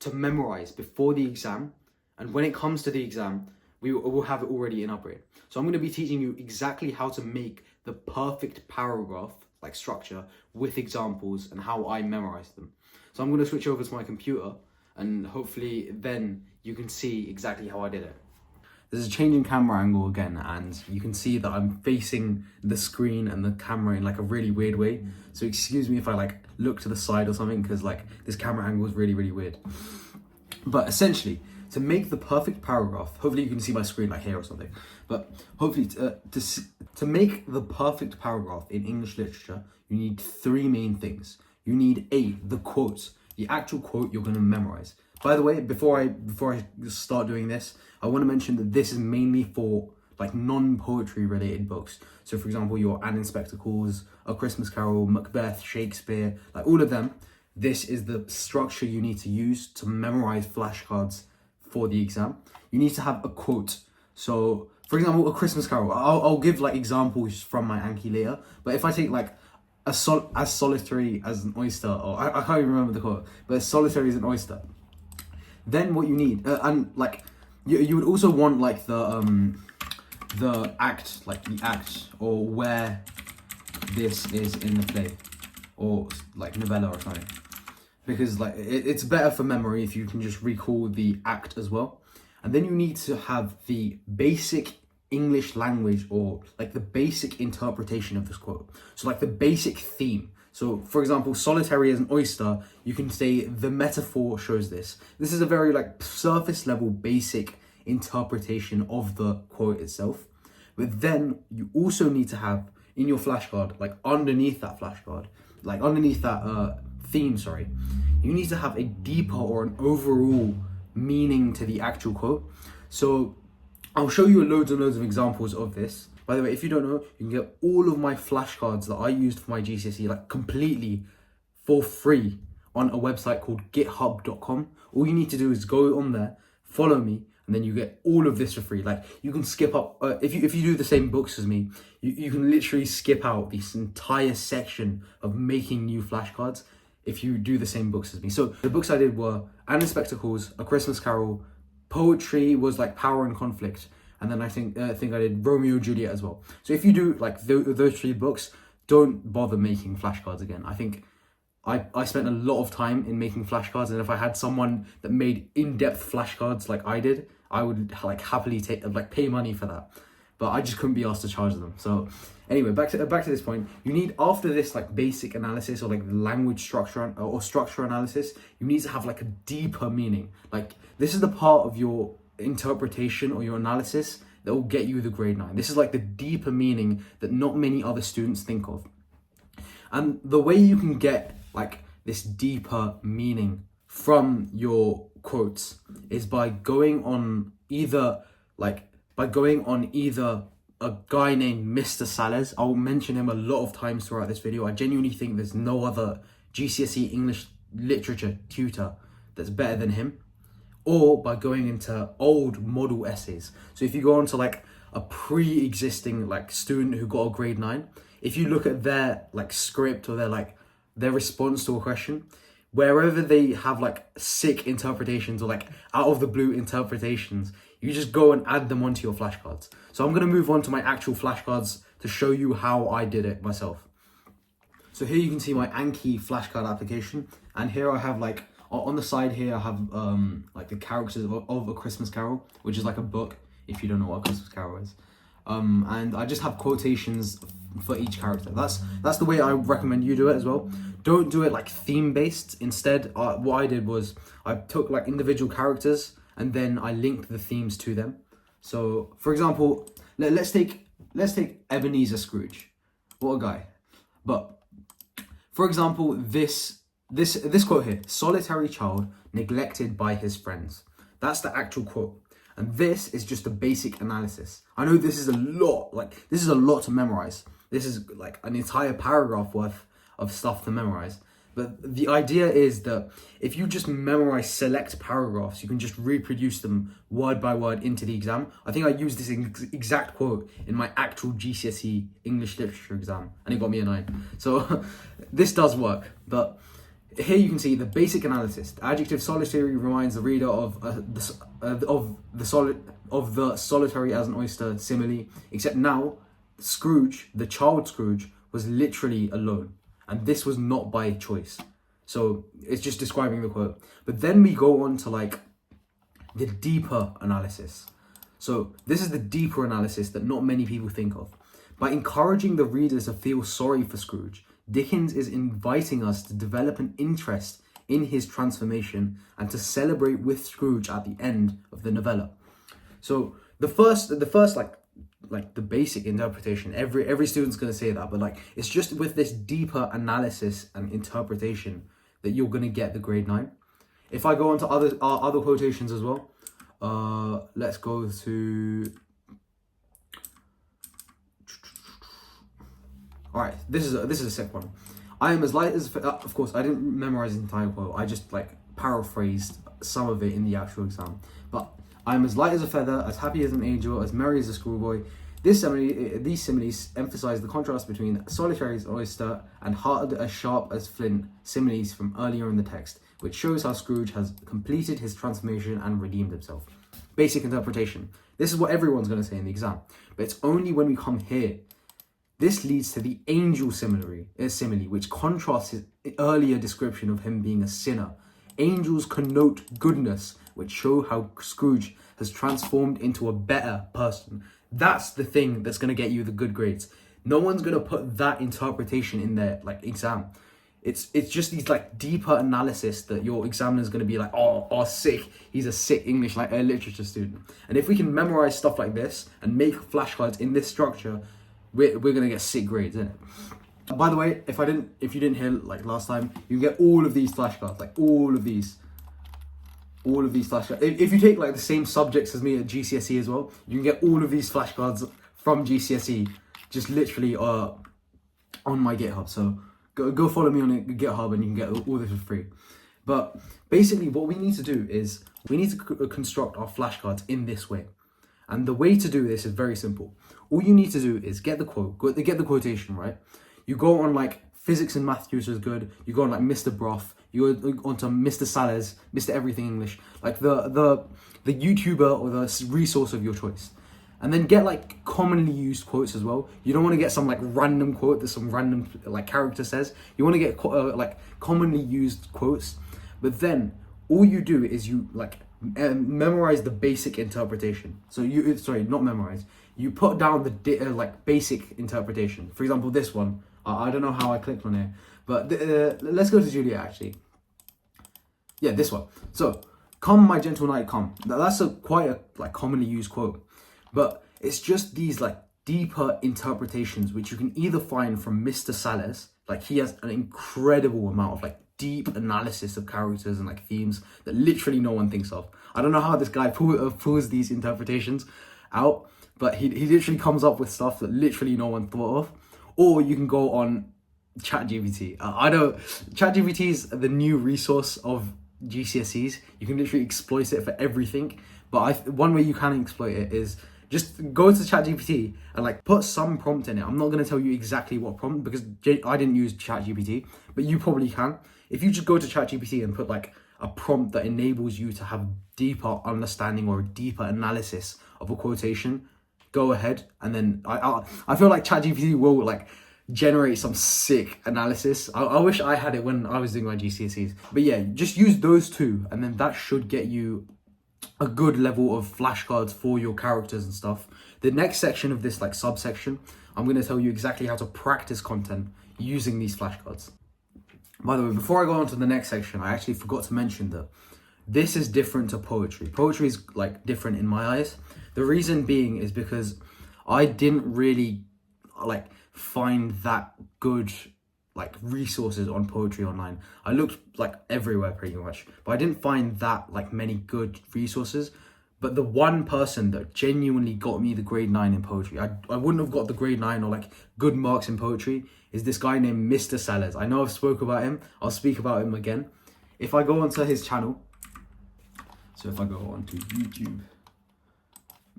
to memorize before the exam, and when it comes to the exam, we will have it already in our brain. So I'm going to be teaching you exactly how to make the perfect paragraph like structure with examples and how I memorize them. So I'm going to switch over to my computer, and hopefully then you can see exactly how I did it. There's a change in camera angle again, and you can see that I'm facing the screen and the camera in like a really weird way. So excuse me if I like look to the side or something, because like this camera angle is really, really weird. But essentially, to make the perfect paragraph, hopefully you can see my screen like here or something, but hopefully to make the perfect paragraph in English literature, you need three main things. You need the quote, the actual quote you're going to memorize. By the way, before I start doing this, I want to mention that this is mainly for like non-poetry related books. So for example, your Anne in Spectacles, A Christmas Carol, Macbeth, Shakespeare, like all of them. This is the structure you need to use to memorize flashcards for the exam. You need to have a quote. So for example, A Christmas Carol, I'll give like examples from my Anki later, but if I take like as solitary as an oyster, or I can't even remember the quote, but as solitary as an oyster, then what you need, and like you would also want like the act, or where this is in the play, or like novella or something, because like it's better for memory if you can just recall the act as well. And then you need to have the basic English language, or like the basic interpretation of this quote. So like the basic theme. So for example, solitary as an oyster, you can say the metaphor shows this. This is a very like surface level basic interpretation of the quote itself. But then you also need to have in your flashcard, like underneath that flashcard, like underneath that theme, sorry, you need to have a deeper or an overall meaning to the actual quote. So I'll show you loads and loads of examples of this. By the way, if you don't know, you can get all of my flashcards that I used for my GCSE like completely for free on a website called github.com. All you need to do is go on there, follow me, and then you get all of this for free. Like you can skip up, if you do the same books as me, you can literally skip out this entire section of making new flashcards if you do the same books as me. So the books I did were Anne in Spectacles, A Christmas Carol, poetry was like Power and Conflict, and then I think I did Romeo and Juliet as well. So if you do like those three books, don't bother making flashcards again. I think I spent a lot of time in making flashcards, and if I had someone that made in-depth flashcards like I did, I would like happily pay money for that. But I just couldn't be asked to charge them. So anyway, back to this point, you need, after this like basic analysis or like language structure or structure analysis, you need to have like a deeper meaning. Like this is the part of your interpretation or your analysis that will get you the grade 9. This is like the deeper meaning that not many other students think of. And the way you can get like this deeper meaning from your quotes is by going on either a guy named Mr. Sales. I'll mention him a lot of times throughout this video. I genuinely think there's no other GCSE English literature tutor that's better than him. Or by going into old model essays. So if you go on to like a pre-existing like student who got a grade 9, if you look at their like script or their response to a question, wherever they have like sick interpretations or like out of the blue interpretations, you just go and add them onto your flashcards. So I'm going to move on to my actual flashcards to show you how I did it myself. So here you can see my Anki flashcard application, and here I have like on the side here I have like the characters of A Christmas Carol, which is like a book if you don't know what A Christmas Carol is. And I just have quotations for each character. That's the way I recommend you do it as well. Don't do it like theme based. Instead, what I did was I took like individual characters and then I linked the themes to them. So for example, let's take Ebenezer Scrooge. What a guy. But for example, this quote here: "Solitary child neglected by his friends." That's the actual quote. And this is just a basic analysis. I know this is a lot, to memorize. This is like an entire paragraph worth of stuff to memorize. But the idea is that if you just memorize select paragraphs, you can just reproduce them word by word into the exam. I think I used this exact quote in my actual GCSE English literature exam, and it got me a 9. So this does work. But here you can see the basic analysis. The adjective solitary reminds the reader of the solitary as an oyster simile, except now Scrooge, the child Scrooge, was literally alone, and this was not by choice. So it's just describing the quote. But then we go on to like the deeper analysis. So this is the deeper analysis that not many people think of. By encouraging the readers to feel sorry for Scrooge, Dickens is inviting us to develop an interest in his transformation and to celebrate with Scrooge at the end of the novella. So the first like the basic interpretation, every student's going to say that, but like it's just with this deeper analysis and interpretation that you're going to get the grade 9. If I go on to other quotations as well, let's go to... All right, this is a sick one. I am as light as... of course, I didn't memorize the entire quote. I just like paraphrased some of it in the actual exam. But I am as light as a feather, as happy as an angel, as merry as a schoolboy. These similes emphasize the contrast between solitary as oyster and hard as sharp as flint similes from earlier in the text, which shows how Scrooge has completed his transformation and redeemed himself. Basic interpretation. This is what everyone's going to say in the exam. But it's only when we come here. This leads to the angel simile, which contrasts his earlier description of him being a sinner. Angels connote goodness, which show how Scrooge has transformed into a better person. That's the thing that's going to get you the good grades. No one's going to put that interpretation in their like exam. It's just these like deeper analysis that your examiner is going to be like, oh, sick. He's a sick English literature student. And if we can memorize stuff like this and make flashcards in this structure, we're gonna get sick grades, isn't it? By the way, if you didn't hear like last time, you can get all of these flashcards, like all of these flashcards. If you take like the same subjects as me at GCSE as well, you can get all of these flashcards from GCSE, just literally on my GitHub. So go follow me on GitHub and you can get all this for free. But basically, what we need to do is we need to construct our flashcards in this way. And the way to do this is very simple. All you need to do is get the quote, get the quotation, right? You go on like physics and math tutor is good. You go on like Mr. Broth. You go on to Mr. Salles, Mr. Everything English, like the YouTuber or the resource of your choice. And then get like commonly used quotes as well. You don't want to get some like random quote that some random like character says. You want to get like commonly used quotes. But then all you do is you like memorize the basic interpretation. So not memorize. You put down the like basic interpretation. For example, this one. I don't know how I clicked on it, but let's go to Juliet actually. Yeah, this one. So, "Come, my gentle knight, come." That's quite a like commonly used quote, but it's just these like deeper interpretations which you can either find from Mr. Salles. Like he has an incredible amount of like deep analysis of characters and like themes that literally no one thinks of. I don't know how this guy pulls these interpretations out, but he literally comes up with stuff that literally no one thought of. Or you can go on ChatGPT. I know ChatGPT is the new resource of GCSEs. You can literally exploit it for everything. But one way you can exploit it is just go to ChatGPT and like put some prompt in it. I'm not going to tell you exactly what prompt because I didn't use ChatGPT, but you probably can. If you just go to ChatGPT and put like a prompt that enables you to have deeper understanding or a deeper analysis of a quotation, go ahead. And then I feel like ChatGPT will like generate some sick analysis. I wish I had it when I was doing my GCSEs. But yeah, just use those two and then that should get you a good level of flashcards for your characters and stuff. The next section of this like subsection, I'm going to tell you exactly how to practice content using these flashcards. By the way, before I go on to the next section, I actually forgot to mention that this is different to poetry. Poetry is like different in my eyes. The reason being is because I didn't really like find that good like resources on poetry online. I looked like everywhere pretty much, but I didn't find that like many good resources. But the one person that genuinely got me the grade 9 in poetry, I wouldn't have got the grade 9 or like good marks in poetry, is this guy named Mr. Sellers. I know I've spoke about him. I'll speak about him again. If I go onto his channel, so if I go onto YouTube,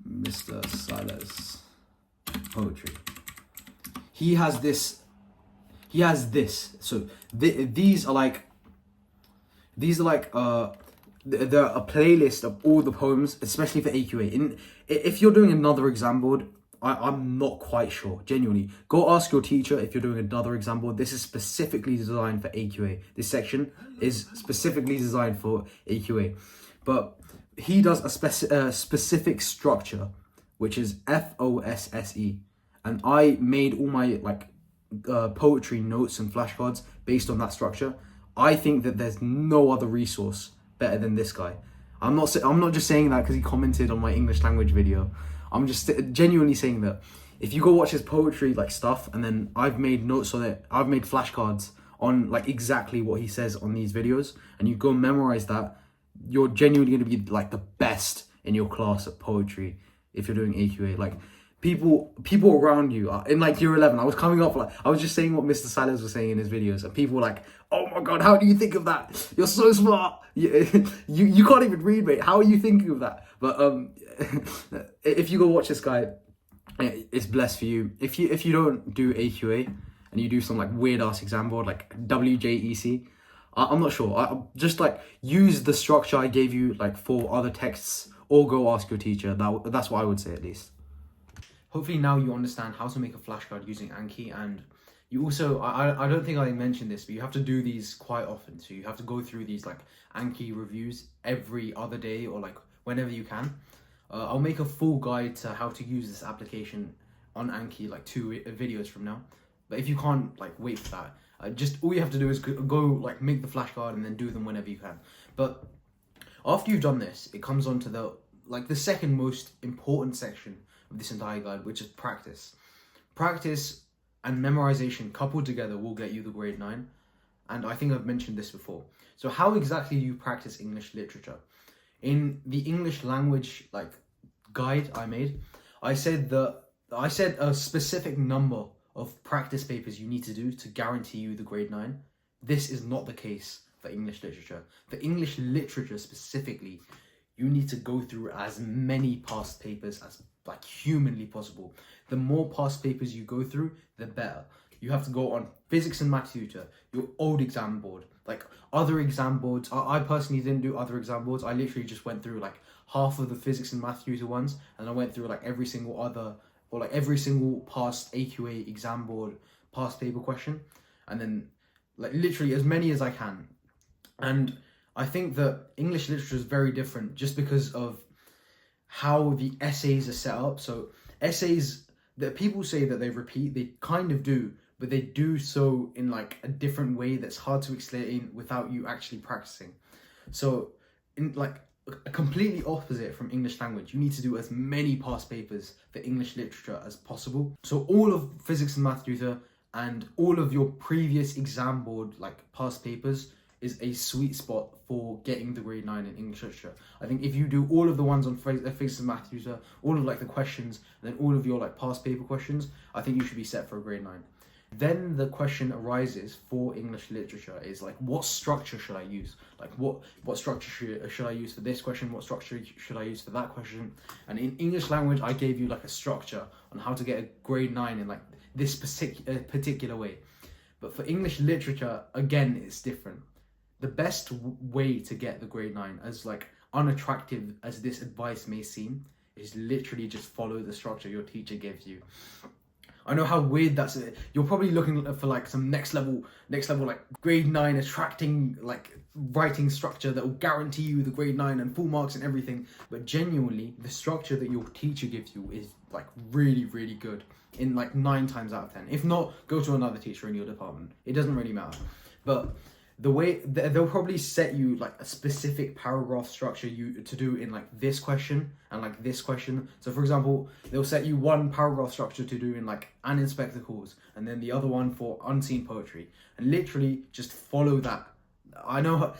Mr. Sellers poetry, he has this. So these are like they're a playlist of all the poems, especially for AQA. If you're doing another exam board, I'm not quite sure. Genuinely, go ask your teacher if you're doing another exam board. This is specifically designed for AQA. This section is specifically designed for AQA, but he does a specific structure, which is FOSSE, and I made all my like poetry notes and flashcards based on that structure. I think that there's no other resource better than this guy. I'm not just saying that because he commented on my English language video. I'm just genuinely saying that if you go watch his poetry like stuff, and then I've made notes on it, I've made flashcards on like exactly what he says on these videos, and you go memorize that, you're genuinely going to be like the best in your class at poetry if you're doing AQA. Like people around you in like year 11, I was coming up, like I was just saying what Mr. Sellers was saying in his videos, and people were like, oh my god, how do you think of that? You're so smart. You can't even read, mate. How are you thinking of that? But if you go watch this guy, it's blessed for you. If you don't do AQA and you do some like weird ass exam board like WJEC, I'm not sure. I just like use the structure I gave you like for other texts, or go ask your teacher. That's what I would say at least. Hopefully now you understand how to make a flashcard using Anki, and you also, I don't think I mentioned this, but you have to do these quite often. So you have to go through these like Anki reviews every other day or like whenever you can. I'll make a full guide to how to use this application on Anki like 2 videos from now. But if you can't like wait for that, just all you have to do is go like make the flashcard and then do them whenever you can. But after you've done this, it comes on to the second most important section of this entire guide, which is practice. Practice and memorization coupled together will get you the grade 9. And I think I've mentioned this before. So how exactly do you practice English literature? In the English language like guide I made, I said a specific number of practice papers you need to do to guarantee you the grade 9. This is not the case for English literature. For English literature specifically, you need to go through as many past papers as like humanly possible. The more past papers you go through, the better. You have to go on physics and math tutor, your old exam board, like other exam boards. I personally didn't do other exam boards. I literally just went through like half of the physics and math tutor ones, and I went through like every single past AQA exam board past paper question, and then like literally as many as I can. And I think that English literature is very different just because of how the essays are set up. So essays that people say that they repeat, they kind of do, but they do so in like a different way that's hard to explain without you actually practicing. So in like a completely opposite from English language, you need to do as many past papers for English literature as possible. So all of physics and math tutor and all of your previous exam board like past papers is a sweet spot for getting the grade 9 in English literature. I think if you do all of the ones on physics and math tutor, all of like the questions, and then all of your like past paper questions, I think you should be set for a grade 9. Then the question arises for English literature is like, what structure should I use? Like what structure should I use for this question? What structure should I use for that question? And in English language, I gave you like a structure on how to get a grade 9 in like this particular way. But for English literature, again, it's different. The best way to get the grade 9, as like unattractive as this advice may seem, is literally just follow the structure your teacher gives you. I know how weird that's. You're probably looking for like some next level like grade 9 attracting like writing structure that will guarantee you the grade 9 and full marks and everything. But genuinely, the structure that your teacher gives you is like really, really good in like 9 times out of 10. If not, go to another teacher in your department. It doesn't really matter. But they'll probably set you like a specific paragraph structure to do in like this question and like this question. So for example, they'll set you one paragraph structure to do in like an inspector calls, and then the other one for unseen poetry, and literally just follow that. I know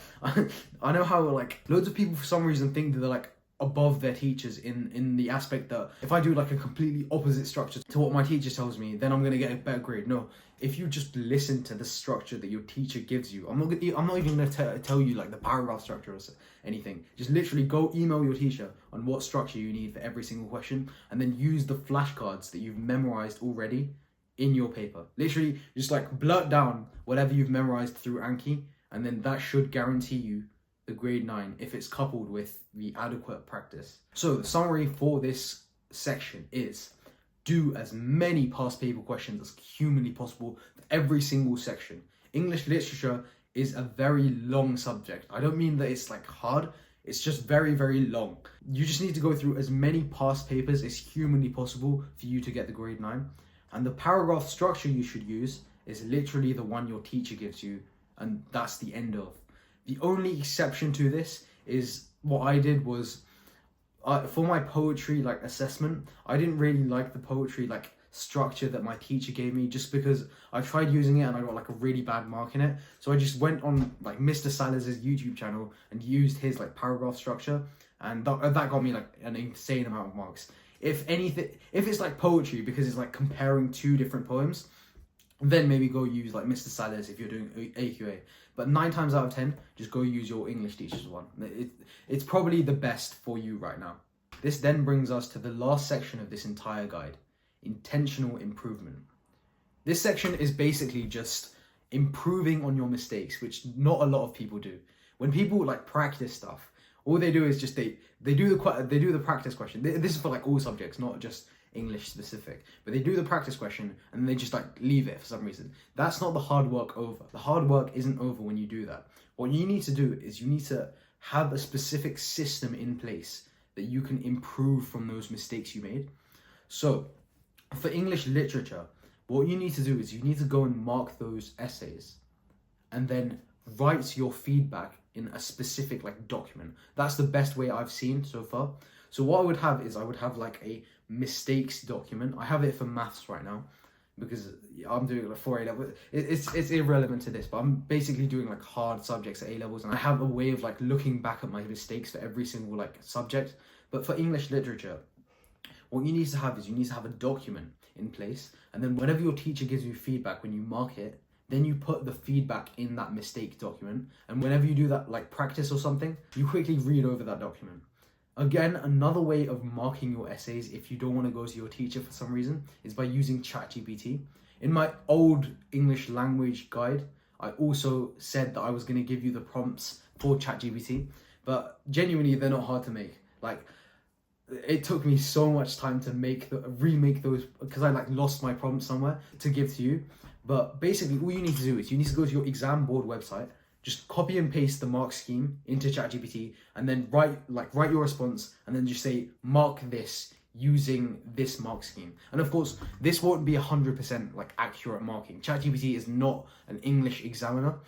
how like loads of people for some reason think that they're like above their teachers in the aspect that if I do like a completely opposite structure to what my teacher tells me, then I'm gonna get a better grade. No, if you just listen to the structure that your teacher gives you, I'm not even gonna tell you like the paragraph structure or anything. Just literally go email your teacher on what structure you need for every single question, and then use the flashcards that you've memorized already in your paper. Literally just like blurt down whatever you've memorized through Anki, and then that should guarantee you the grade 9 if it's coupled with the adequate practice. So the summary for this section is: do as many past paper questions as humanly possible for every single section. English literature is a very long subject. I don't mean that it's like hard, it's just very, very long. You just need to go through as many past papers as humanly possible for you to get the grade 9. And the paragraph structure you should use is literally the one your teacher gives you, and that's the end of. The only exception to this is what I did was for my poetry like assessment, I didn't really like the poetry like structure that my teacher gave me, just because I tried using it and I got like a really bad mark in it. So I just went on like Mr. Salas's YouTube channel and used his like paragraph structure, and that got me like an insane amount of marks. If anything, if it's like poetry because it's like comparing two different poems, then maybe go use like Mr. Salas if you're doing AQA. But 9 times out of 10, just go use your English teacher's one. It's probably the best for you right now. This then brings us to the last section of this entire guide: intentional improvement. This section is basically just improving on your mistakes, which not a lot of people do. When people like practice stuff, all they do is just they do the practice question. This is for like all subjects, not just English specific, but they do the practice question and they just like leave it for some reason. That's not the hard work over. The hard work isn't over when you do that. What you need to do is you need to have a specific system in place that you can improve from those mistakes you made. So for English literature, what you need to do is you need to go and mark those essays and then write your feedback in a specific like document. That's the best way I've seen so far. So what I would have is I would have like a mistakes document. I have it for maths right now because I'm doing like 4 A-level. It's irrelevant to this, but I'm basically doing like hard subjects at A-levels, and I have a way of like looking back at my mistakes for every single like subject. But for English literature, what you need to have is you need to have a document in place, and then whenever your teacher gives you feedback, when you mark it, then you put the feedback in that mistake document, and whenever you do that like practice or something, you quickly read over that document. Again, another way of marking your essays if you don't want to go to your teacher for some reason is by using ChatGPT. In my old English language guide, I also said that I was going to give you the prompts for ChatGPT, but genuinely they're not hard to make. Like, it took me so much time to remake those because I like lost my prompt somewhere to give to you. But basically all you need to do is you need to go to your exam board website, just copy and paste the mark scheme into ChatGPT, and then write your response, and then just say mark this using this mark scheme. And of course, this won't be 100% like accurate marking. ChatGPT is not an English examiner,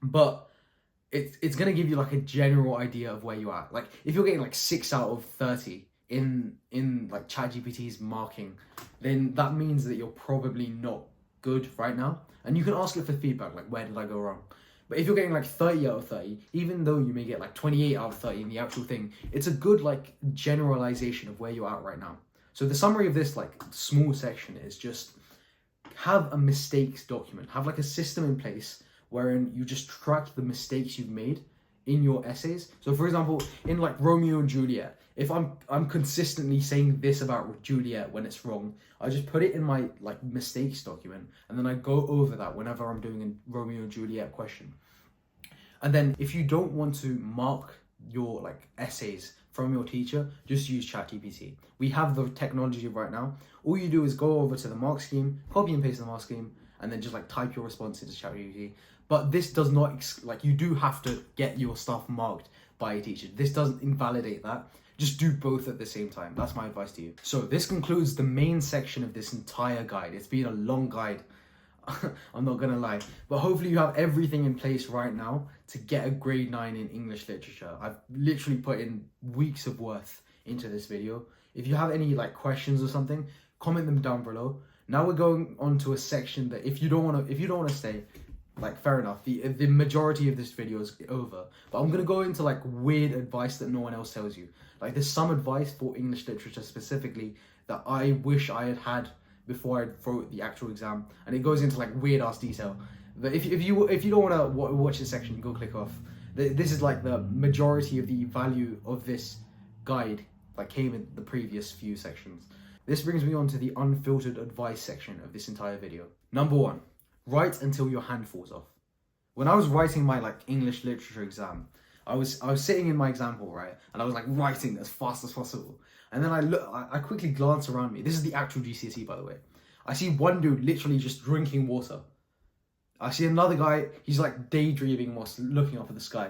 but it's gonna give you like a general idea of where you are. Like if you're getting like 6 out of 30 in like ChatGPT's marking, then that means that you're probably not good right now. And you can ask it for feedback, like where did I go wrong? But if you're getting like 30 out of 30, even though you may get like 28 out of 30 in the actual thing, it's a good like generalization of where you're at right now. So the summary of this like small section is just have a mistakes document, have like a system in place wherein you just track the mistakes you've made in your essays. So for example, in like Romeo and Juliet, if I'm consistently saying this about Juliet when it's wrong, I just put it in my like mistakes document, and then I go over that whenever I'm doing a Romeo and Juliet question. And then if you don't want to mark your like essays from your teacher, just use ChatGPT. We have the technology right now. All you do is go over to the mark scheme, copy and paste the mark scheme, and then just like type your response into ChatGPT. But this does not you do have to get your stuff marked by a teacher. This doesn't invalidate that. Just do both at the same time. That's my advice to you. So this concludes the main section of this entire guide. It's been a long guide. I'm not gonna lie. But hopefully you have everything in place right now to get a grade 9 in English literature. I've literally put in weeks of worth into this video. If you have any like questions or something, comment them down below. Now we're going on to a section that if you don't want to stay, like fair enough. The majority of this video is over. But I'm gonna go into like weird advice that no one else tells you. Like there's some advice for English literature specifically that I wish I had had before I wrote the actual exam, and it goes into like weird ass detail. But if you don't want to watch this section, you go click off. This is like the majority of the value of this guide that came in the previous few sections. This brings me on to the unfiltered advice section of this entire video. Number 1, write until your hand falls off. When I was writing my like English literature exam, I was sitting in my exam hall, right, and I was like writing as fast as possible. And then I quickly glance around me. This is the actual GCSE, by the way. I see one dude literally just drinking water. I see another guy, he's like daydreaming whilst looking up at the sky.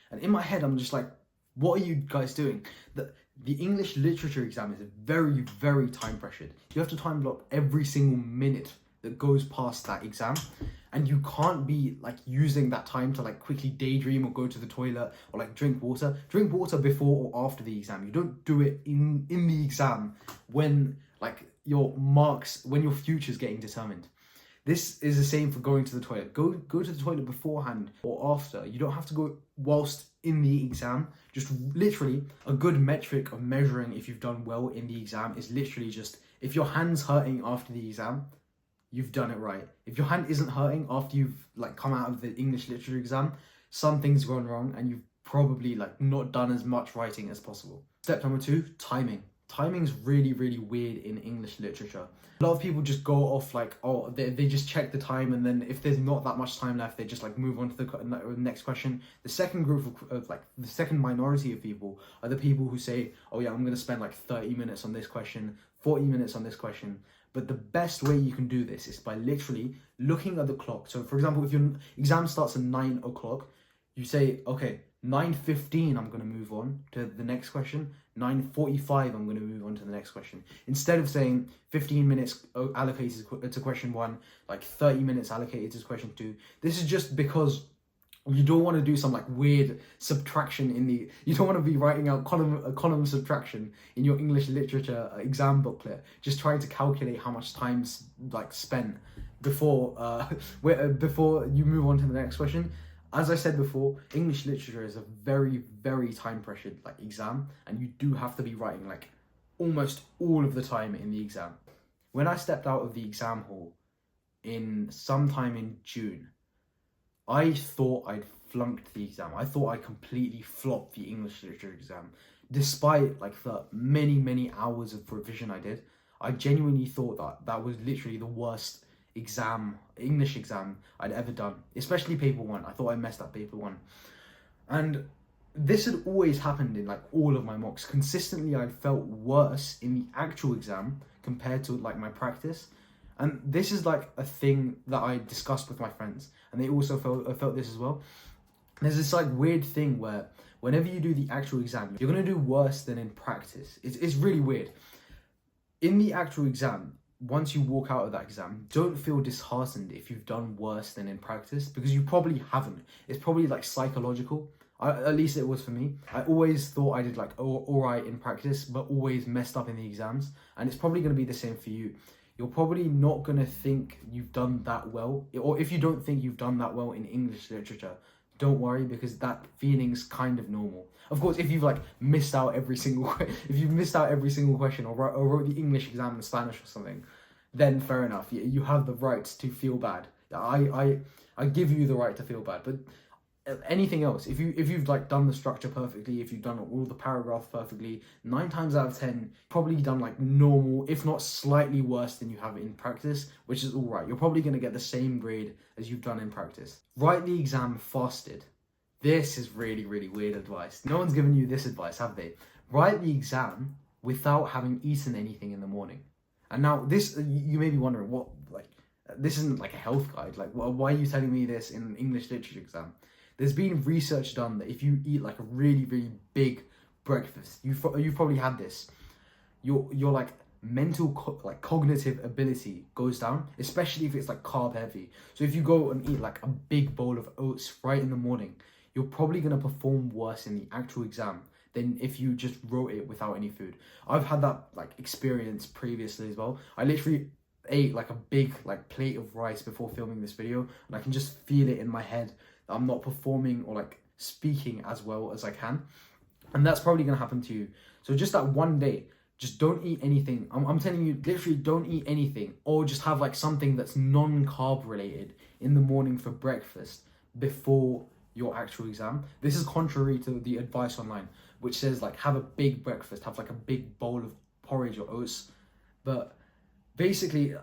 And in my head, I'm just like, what are you guys doing? The English literature exam is very, very time pressured. You have to time block every single minute that goes past that exam. And you can't be like using that time to like quickly daydream or go to the toilet or like drink water. Drink water before or after the exam. You don't do it in the exam when like your marks, when your future's getting determined. This is the same for going to the toilet. Go to the toilet beforehand or after. You don't have to go whilst in the exam. Just literally a good metric of measuring if you've done well in the exam is literally just if your hand's hurting after the exam, you've done it right. If your hand isn't hurting after you've like come out of the English literature exam, something's gone wrong and you've probably like not done as much writing as possible. Step number 2, timing. Timing's really, really weird in English literature. A lot of people just go off like, oh, they just check the time, and then if there's not that much time left, they just like move on to the next question. The second group of like, the second minority of people are the people who say, oh yeah, I'm going to spend like 30 minutes on this question, 40 minutes on this question. But the best way you can do this is by literally looking at the clock. So for example, if your exam starts at 9 o'clock, you say, okay, 9:15, I'm going to move on to the next question. 9:45, I'm going to move on to the next question. Instead of saying 15 minutes allocated to question 1, like 30 minutes allocated to question 2. This is just because you don't want to do some like weird subtraction you don't want to be writing out column subtraction in your English literature exam booklet, just trying to calculate how much time's like spent before you move on to the next question. As I said before, English literature is a very, very time pressured like exam, and you do have to be writing like almost all of the time in the exam. When I stepped out of the exam hall sometime in June, I thought I'd flunked the exam. I thought I completely flopped the English literature exam. Despite like the many, many hours of revision I did, I genuinely thought that was literally the worst English exam I'd ever done, especially paper 1. I thought I messed up paper 1. And this had always happened in like all of my mocks. Consistently, I felt worse in the actual exam compared to like my practice. And this is like a thing that I discussed with my friends, and they also felt this as well. There's this like weird thing where whenever you do the actual exam, you're going to do worse than in practice. It's really weird. In the actual exam, once you walk out of that exam, don't feel disheartened if you've done worse than in practice, because you probably haven't. It's probably like psychological. At least it was for me. I always thought I did like all right in practice, but always messed up in the exams. And it's probably going to be the same for you. You're probably not going to think you've done that well. Or if you don't think you've done that well in English literature, don't worry, because that feeling's kind of normal. Of course, if you've like missed out every single question or wrote the English exam in Spanish or something, then fair enough. You have the right to feel bad. I give you the right to feel bad. But anything else, if you've like done the structure perfectly, if you've done all the paragraphs perfectly, 9 times out of 10 probably done like normal, if not slightly worse than you have in practice, which is all right. You're probably going to get the same grade as you've done in practice. Write the exam fasted. This is really, really weird advice. No one's given you this advice, have they? Write the exam without having eaten anything in the morning. And now this, you may be wondering, what, like, this isn't like a health guide. Like, why are you telling me this in an English literature exam? There's been research done that if you eat like a really, really big breakfast, you've probably had this, your like cognitive ability goes down, especially if it's like carb heavy. So if you go and eat like a big bowl of oats right in the morning, you're probably going to perform worse in the actual exam than if you just wrote it without any food. I've had that like experience previously as well. I literally ate like a big like plate of rice before filming this video, and I can just feel it in my head that I'm not performing or like speaking as well as I can. And that's probably going to happen to you. So just that one day, just don't eat anything. I'm telling you, literally don't eat anything, or just have like something that's non-carb related in the morning for breakfast before your actual exam. This is contrary to the advice online, which says like have a big breakfast, have like a big bowl of porridge or oats. But basically,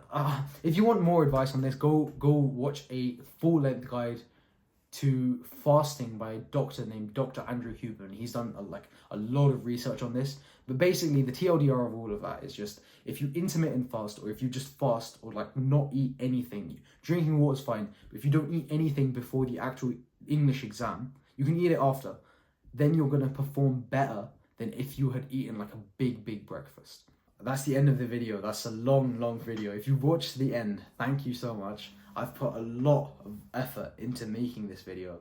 if you want more advice on this, go watch a full-length guide to fasting by a doctor named Dr. Andrew Huber, and he's done a lot of research on this. But basically, the TLDR of all of that is just, if you intermittent fast, or if you just fast or like not eat anything, drinking water is fine, but if you don't eat anything before the actual English exam, you can eat it after, then you're going to perform better than if you had eaten like a big breakfast. That's the end of the video. That's a long video. If you watched to the end, thank you so much. I've put a lot of effort into making this video.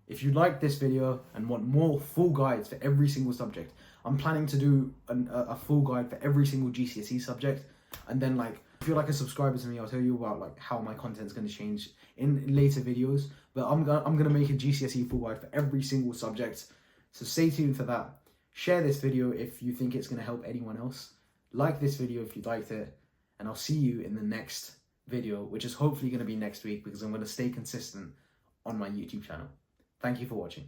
If you like this video and want more full guides for every single subject, I'm planning to do a full guide for every single GCSE subject. And then like, if you're like a subscriber to me, I'll tell you about like how my content's going to change in later videos. But I'm gonna make a GCSE full guide for every single subject. So stay tuned for that. Share this video if you think it's going to help anyone else. Like this video if you liked it, and I'll see you in the next video, which is hopefully going to be next week, because I'm going to stay consistent on my YouTube channel. Thank you for watching.